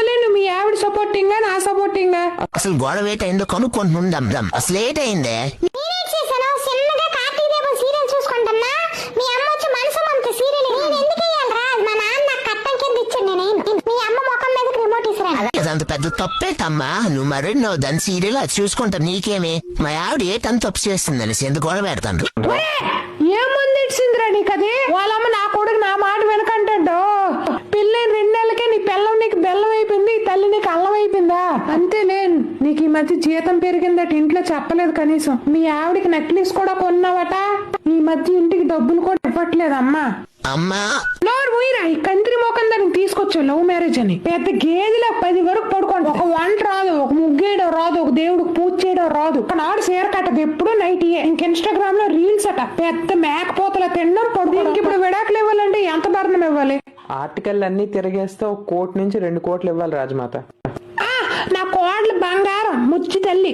చెప్పలే నువ్వు మీ ఆవిడ సపోర్టింగ్ నా సపోర్టింగ్. అసలు గొడవ ఏటైందో కనుక్కుంటుందాం. అసలు ఏటైందే? చూసుకుంటున్నా మీ అమ్మ వచ్చి మనసు అంత సీరియల్ నేను ఎందుకు ఇయ్యాలరా? మా నాన్న నాకు కట్టం కింద ఇచ్చాడు. నేను మీ అమ్మ ముఖం మీద రిమోట్ ఇస్తాను. అదంత పెద్ద తప్పేటమ్మా. నువ్వు మరి నువ్వు దాని సీరియల్ అది చూసుకుంటావు. నీకేమి మా ఆవిడ ఏటంత తప్పు చేస్తుందని ఎందుకు గొడవ పెడతాను? ఏముంది ఇచ్చిందిరా నీకు అది? వాళ్ళమ్మ నా కొడుకు నా మాట వెనకంటాడు. పెళ్ళైన 2 నెలలకే నీ పిల్లం నీకు బెల్లం అయిపోయింది, ఈ తల్లి నీకు అల్లం అయిపోయిందా? అంతేలే. నీకు ఈ మధ్య జీతం పెరిగిందట, ఇంట్లో చెప్పలేదు కనీసం. మీ ఆవిడికి నెక్లెస్ కూడా కొన్నావట. ఈ మధ్య ఇంటికి డబ్బులు కూడా ఇవ్వట్లేదమ్మా. అమ్మా నోరు పోయిరా. ఈ కంత్రి మోకం దానికి తీసుకొచ్చావు లవ్ మ్యారేజ్ అని. పెద్ద గేదెలో 10 వరకు పడుకోండి. ఒక వంట రాదు, ఒక ముగ్గేయడం రాదు, ఒక దేవుడికి పూజ చేయడం రాదు. నాడు చీర కట్టదు, ఎప్పుడు నైట్ ఇంక ఇన్స్టాగ్రామ్ లో రీల్స్ అట. పెద్ద మేకపోతల తినడం పడుకోవడానికి. ఇప్పుడు విడాకులు ఇవ్వాలంటే ఎంత భరణం ఇవ్వాలి? ఆర్టికల్ అన్ని తిరిగేస్తే 1 కోటి నుంచి 2 కోట్లు ఇవ్వాలి రాజమాత. నా కోడలు బంగారం ముచ్చి తల్లి.